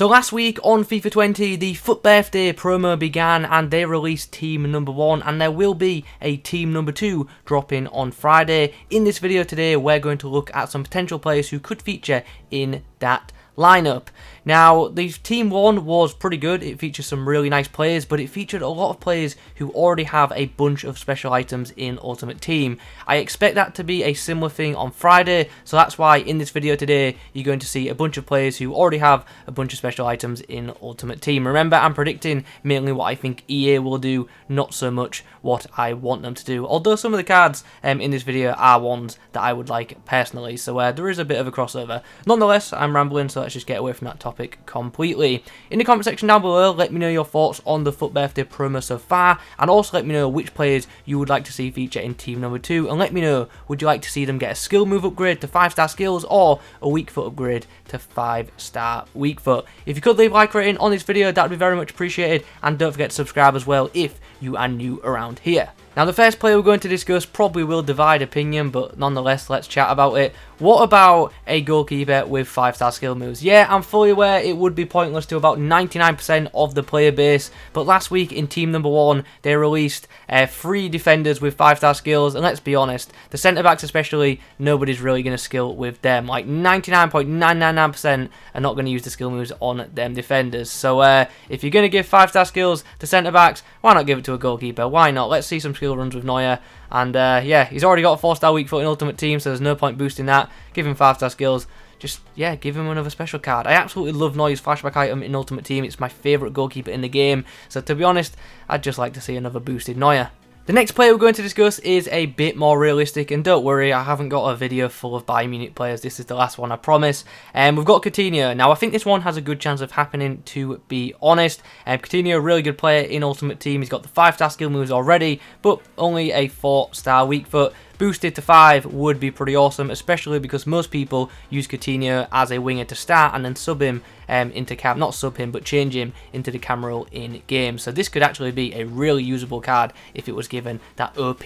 So last week on FIFA 20, the FUT Birthday promo began and they released team number 1, and there will be a team number 2 dropping on Friday. In this video today, we're going to look at some potential players who could feature in that lineup. Now, the team 1 was pretty good. It featured some really nice players, but it featured a lot of players who already have a bunch of special items in Ultimate Team. I expect that to be a similar thing on Friday, so that's why in this video today you're going to see a bunch of players who already have a bunch of special items in Ultimate Team. Remember, I'm predicting mainly what I think EA will do, not so much what I want them to do, although some of the cards in this video are ones that I would like personally, so there is a bit of a crossover. Nonetheless, I'm rambling, so let's just get away from that topic completely. In the comment section down below, let me know your thoughts on the FUT Birthday promo so far, and also let me know which players you would like to see feature in team number 2, and let me know, would you like to see them get a skill move upgrade to 5-star skills or a weak foot upgrade to 5-star weak foot. If you could leave a like rating on this video, that would be very much appreciated, and don't forget to subscribe as well if you are new around here. Now, the first player we're going to discuss probably will divide opinion, but nonetheless, let's chat about it. What about a goalkeeper with 5-star skill moves? Yeah, I'm fully aware it would be pointless to about 99% of the player base, but last week in team number 1, they released 3 defenders with 5-star skills, and let's be honest, the centre-backs especially, nobody's really going to skill with them. Like 99.999% are not going to use the skill moves on them defenders. So if you're going to give 5-star skills to centre-backs, why not give it to a goalkeeper? Why not? Let's see some skill runs with Neuer. And yeah, he's already got a 4-star weak foot in Ultimate Team, so there's no point boosting that. Give him 5-star skills. Just, yeah, give him another special card. I absolutely love Neuer's flashback item in Ultimate Team. It's my favourite goalkeeper in the game. So to be honest, I'd just like to see another boosted Neuer. The next player we're going to discuss is a bit more realistic, and don't worry, I haven't got a video full of Bayern Munich players. This is the last one, I promise. We've got Coutinho. Now, I think this one has a good chance of happening, to be honest. Coutinho, a really good player in Ultimate Team. He's got the 5-star skill moves already, but only a 4-star weak foot. Boosted to 5 would be pretty awesome, especially because most people use Coutinho as a winger to start and then sub him into cam, not sub him, but change him into the cam role in game. So this could actually be a really usable card if it was given that OP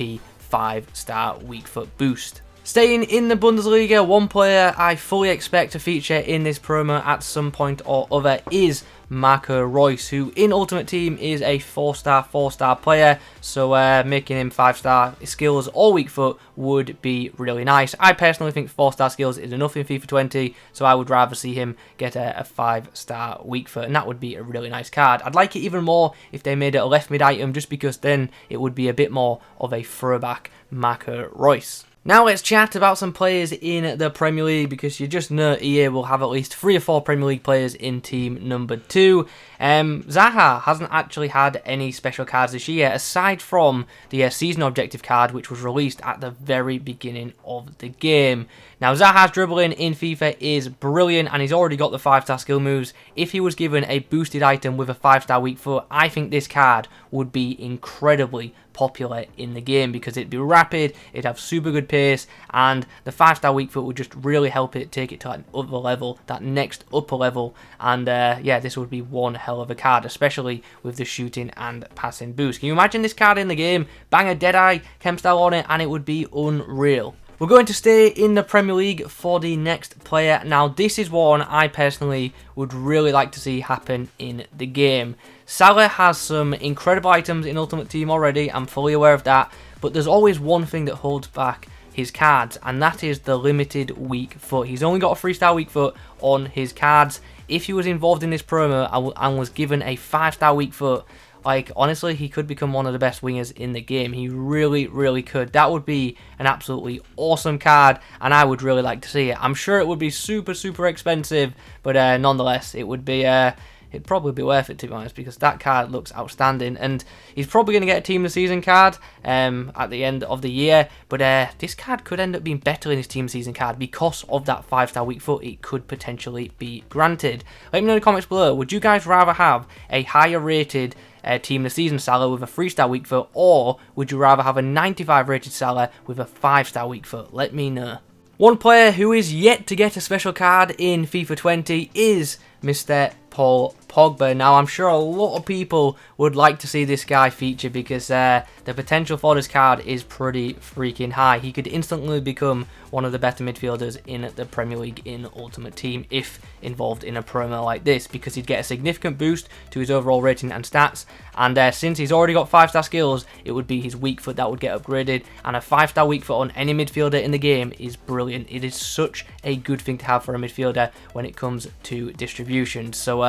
5-star weak foot boost. Staying in the Bundesliga, one player I fully expect to feature in this promo at some point or other is Marco Reus, who in Ultimate Team is a 4-star player, so making him 5-star skills or weak foot would be really nice. I personally think 4-star skills is enough in FIFA 20, so I would rather see him get a 5-star weak foot, and that would be a really nice card. I'd like it even more if they made it a left mid item, just because then it would be a bit more of a throwback Marco Reus. Now let's chat about some players in the Premier League, because you just know EA will have at least 3 or 4 Premier League players in team number 2. Zaha hasn't actually had any special cards this year, aside from the season objective card, which was released at the very beginning of the game. Now, Zaha's dribbling in FIFA is brilliant, and he's already got the 5-star skill moves. If he was given a boosted item with a 5-star weak foot, I think this card would be incredibly popular in the game, because it'd be rapid, it'd have super good pace, and the 5-star weak foot would just really help it take it to that other level, that next upper level. And yeah, this would be one hell of a card, especially with the shooting and passing boost. Can you imagine this card in the game? Bang a Deadeye chem style on it and it would be unreal. We're going to stay in the Premier League for the next player. Now, this is one I personally would really like to see happen in the game. Salah has some incredible items in Ultimate Team already, I'm fully aware of that, but there's always one thing that holds back his cards, and that is the limited weak foot. He's only got a 3-star weak foot on his cards. If he was involved in this promo and was given a 5-star weak foot, like, honestly, he could become one of the best wingers in the game. He really, really could. That would be an absolutely awesome card, and I would really like to see it. I'm sure it would be super, super expensive, but nonetheless, it would be... it'd probably be worth it, to be honest, because that card looks outstanding, and he's probably going to get a Team of the Season card at the end of the year, but this card could end up being better in his Team of the Season card because of that 5-star weak foot. It could potentially be granted. Let me know in the comments below, would you guys rather have a higher rated Team of the Season Salah with a 3-star weak foot, or would you rather have a 95 rated Salah with a 5-star weak foot? Let me know. One player who is yet to get a special card in FIFA 20 is Mr. Paul Pogba. Now, I'm sure a lot of people would like to see this guy feature because the potential for this card is pretty freaking high. He could instantly become one of the better midfielders in the Premier League in Ultimate Team if involved in a promo like this, because he'd get a significant boost to his overall rating and stats, and since he's already got 5-star skills, it would be his weak foot that would get upgraded, and a 5-star weak foot on any midfielder in the game is brilliant. It is such a good thing to have for a midfielder when it comes to distribution. So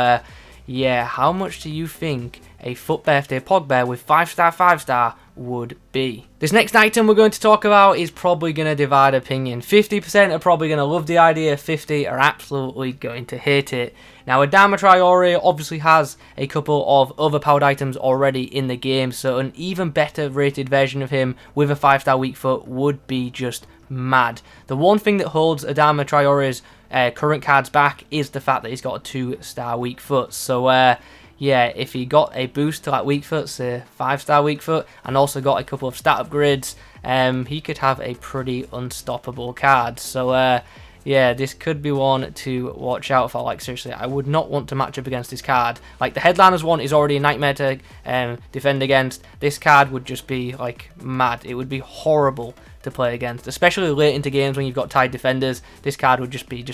yeah, how much do you think a FUT Birthday Pogba with 5-star would be? This next item we're going to talk about is probably going to divide opinion. 50% are probably going to love the idea, 50 are absolutely going to hate it. Now, Adama Traore obviously has a couple of overpowered items already in the game, so an even better rated version of him with a 5-star weak foot would be just mad. The one thing that holds Adama Traore's current cards back is the fact that he's got a 2-star weak foot. So yeah, if he got a boost to that weak foot, say 5-star weak foot, and also got a couple of stat upgrades, he could have a pretty unstoppable card. So yeah, this could be one to watch out for. Like, seriously, I would not want to match up against this card. Like, the Headliners one is already a nightmare to defend against. This card would just be, like, mad. It would be horrible to play against, especially late into games when you've got tied defenders. This card would just be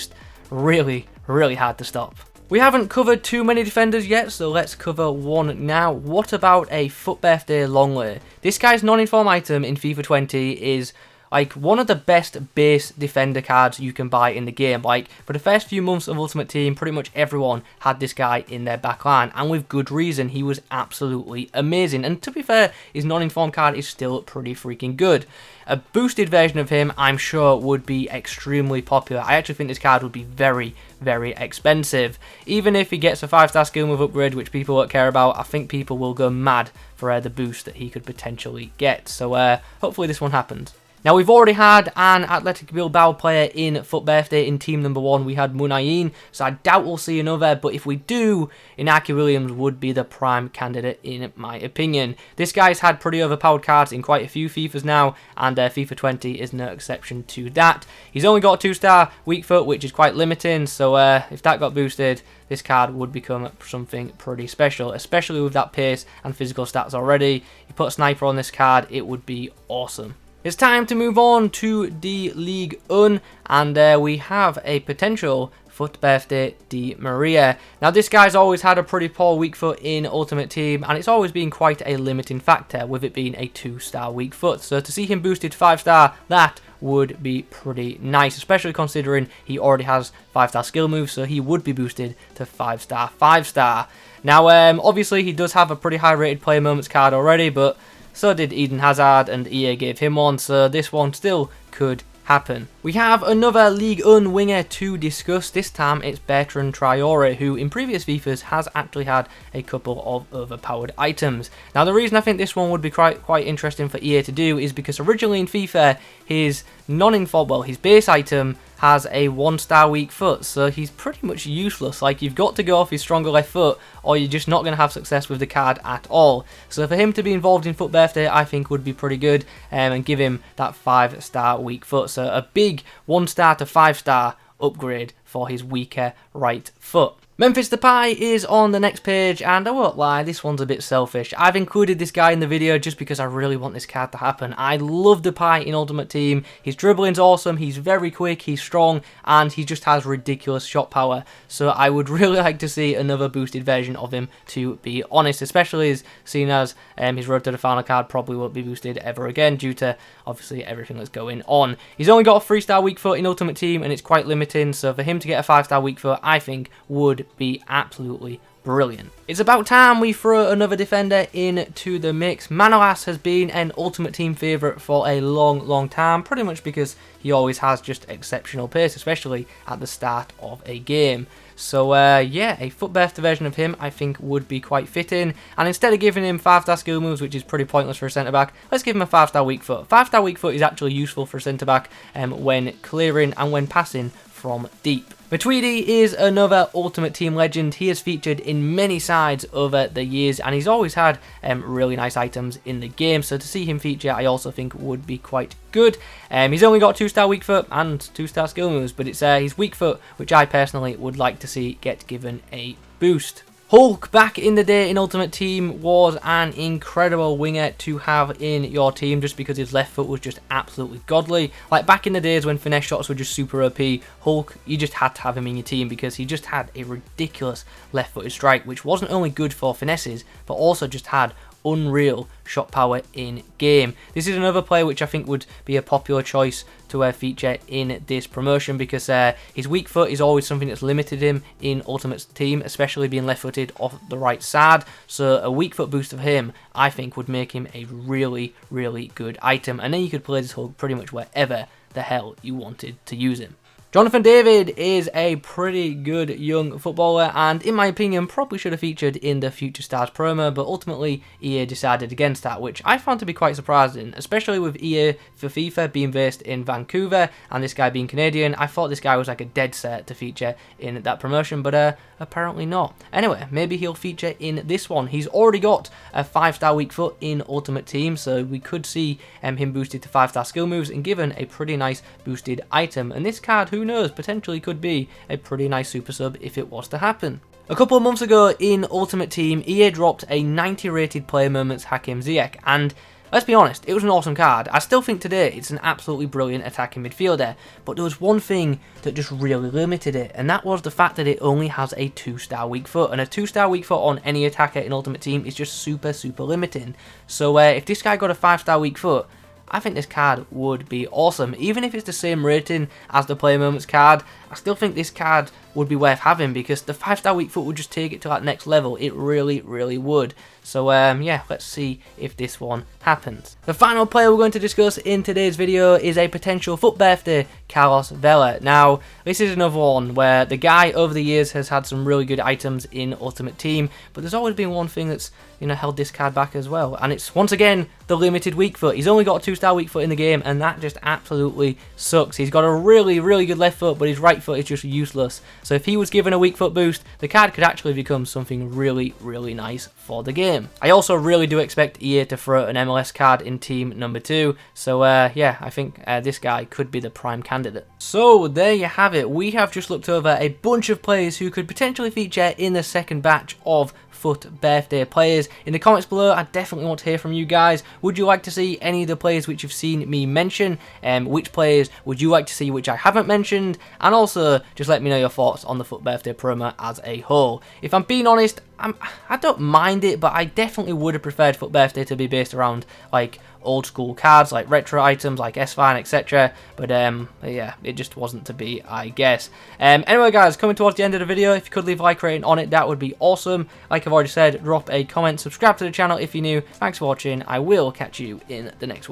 really, really hard to stop. We haven't covered too many defenders yet, so let's cover one now. What about a FUT Birthday Longley? This guy's non-inform item in FIFA 20 is like one of the best base defender cards you can buy in the game. Like, for the first few months of Ultimate Team, pretty much everyone had this guy in their back line, and with good reason. He was absolutely amazing, and to be fair, his non-informed card is still pretty freaking good. A boosted version of him, I'm sure, would be extremely popular. I actually think this card would be very, very expensive. Even if he gets a 5-star skill move upgrade, which people won't care about, I think people will go mad for the boost that he could potentially get. So hopefully this one happens. Now, we've already had an Athletic Bilbao player in FUT Birthday in team number 1. We had Munayin, so I doubt we'll see another, but if we do, Inaki Williams would be the prime candidate in my opinion. This guy's had pretty overpowered cards in quite a few FIFAs now, and FIFA 20 is no exception to that. He's only got a 2-star weak foot, which is quite limiting, so if that got boosted, this card would become something pretty special, especially with that pace and physical stats already. You put a sniper on this card, it would be awesome. It's time to move on to the Ligue 1, and we have a potential FUT Birthday Di Maria. Now, this guy's always had a pretty poor weak foot in Ultimate Team, and it's always been quite a limiting factor, with it being a 2-star weak foot. So to see him boosted to 5-star, that would be pretty nice, especially considering he already has 5-star skill moves, so he would be boosted to 5-star. Now, obviously, he does have a pretty high rated player moments card already, but so did Eden Hazard, and EA gave him one, so this one still could happen. We have another Ligue 1 winger to discuss. This time it's Bertrand Traore, who in previous FIFAs has actually had a couple of overpowered items. Now, the reason I think this one would be quite interesting for EA to do is because originally in FIFA, his his base item has a 1-star weak foot, so he's pretty much useless. Like, you've got to go off his stronger left foot, or you're just not going to have success with the card at all. So for him to be involved in FUT Birthday, I think would be pretty good, and give him that 5-star weak foot. So a big 1-star to 5-star upgrade for his weaker right foot. Memphis Depay is on the next page, and I won't lie, this one's a bit selfish. I've included this guy in the video just because I really want this card to happen. I love Depay in Ultimate Team. His dribbling's awesome, he's very quick, he's strong, and he just has ridiculous shot power. So I would really like to see another boosted version of him, to be honest, especially as seen as his road to the final card probably won't be boosted ever again due to obviously everything that's going on. He's only got a 3-star weak foot in Ultimate Team, and it's quite limiting, so for him to get a 5-star weak foot, I think would be absolutely brilliant. It's about time we throw another defender into the mix. Manolas has been an Ultimate Team favourite for a long time, pretty much because he always has just exceptional pace, especially at the start of a game. So yeah, a FUT Birthday version of him I think would be quite fitting, and instead of giving him 5-star skill moves, which is pretty pointless for a centre back, let's give him a 5-star weak foot. 5-star weak foot is actually useful for a centre back when clearing and when passing from deep. Matuidi is another Ultimate Team legend. He has featured in many sides over the years, and he's always had really nice items in the game, so to see him feature I also think would be quite good. He's only got 2-star weak foot and 2-star skill moves, but it's his weak foot which I personally would like to see get given a boost. Hulk, back in the day in Ultimate Team, was an incredible winger to have in your team just because his left foot was just absolutely godly. Like back in the days when finesse shots were just super OP, Hulk, you just had to have him in your team because he just had a ridiculous left-footed strike, which wasn't only good for finesses, but also just had unreal shot power in game. This is another player which I think would be a popular choice to feature in this promotion because his weak foot is always something that's limited him in Ultimate Team, especially being left-footed off the right side. So a weak foot boost of him, I think, would make him a really, really good item. And then you could play this Hulk pretty much wherever the hell you wanted to use him. Jonathan David is a pretty good young footballer and, in my opinion, probably should have featured in the Future Stars promo, but ultimately EA decided against that, which I found to be quite surprising, especially with EA for FIFA being based in Vancouver and this guy being Canadian. I thought this guy was like a dead set to feature in that promotion, but apparently not. Anyway, maybe he'll feature in this one. He's already got a 5-star weak foot in Ultimate Team, so we could see him boosted to 5-star skill moves and given a pretty nice boosted item. And this card, who knows, potentially could be a pretty nice super sub if it was to happen. A couple of months ago in Ultimate Team, EA dropped a 90 rated player moments Hakim Ziyech, and let's be honest, it was an awesome card. I still think today it's an absolutely brilliant attacking midfielder, but there was one thing that just really limited it, and that was the fact that it only has a 2-star weak foot, and a 2-star weak foot on any attacker in Ultimate Team is just super limiting. So if this guy got a 5-star weak foot, I think this card would be awesome. Even if it's the same rating as the Player Moments card, I still think this card would be worth having because the 5-star weak foot would just take it to that next level. It really would. So yeah, let's see if this one happens. The final player we're going to discuss in today's video is a potential FUT birthday, Carlos Vela. Now, this is another one where the guy over the years has had some really good items in Ultimate Team, but there's always been one thing that's, you know, held this card back as well, and it's once again the limited weak foot. He's only got a 2-star weak foot in the game, and that just absolutely sucks. He's got a really good left foot, but his right foot is just useless. So if he was given a weak foot boost, the card could actually become something really nice for the game. I also really do expect EA to throw an MLS card in team number 2, so yeah, I think this guy could be the prime candidate. So there you have it. We have just looked over a bunch of players who could potentially feature in the second batch of FUT birthday players. In the comments below, I definitely want to hear from you guys. Would you like to see any of the players which you've seen me mention? Which players would you like to see which I haven't mentioned? And also, just let me know your thoughts on the FUT birthday promo as a whole. If I'm being honest, I don't mind it, but I definitely would have preferred FUT birthday to be based around like old school cards, like retro items like S-Fine, etc. But yeah, it just wasn't to be, I guess. Anyway guys, coming towards the end of the video, if you could leave a like rating on it, that would be awesome. Like I've already said, drop a comment, subscribe to the channel if you're new. Thanks for watching. I will catch you in the next one.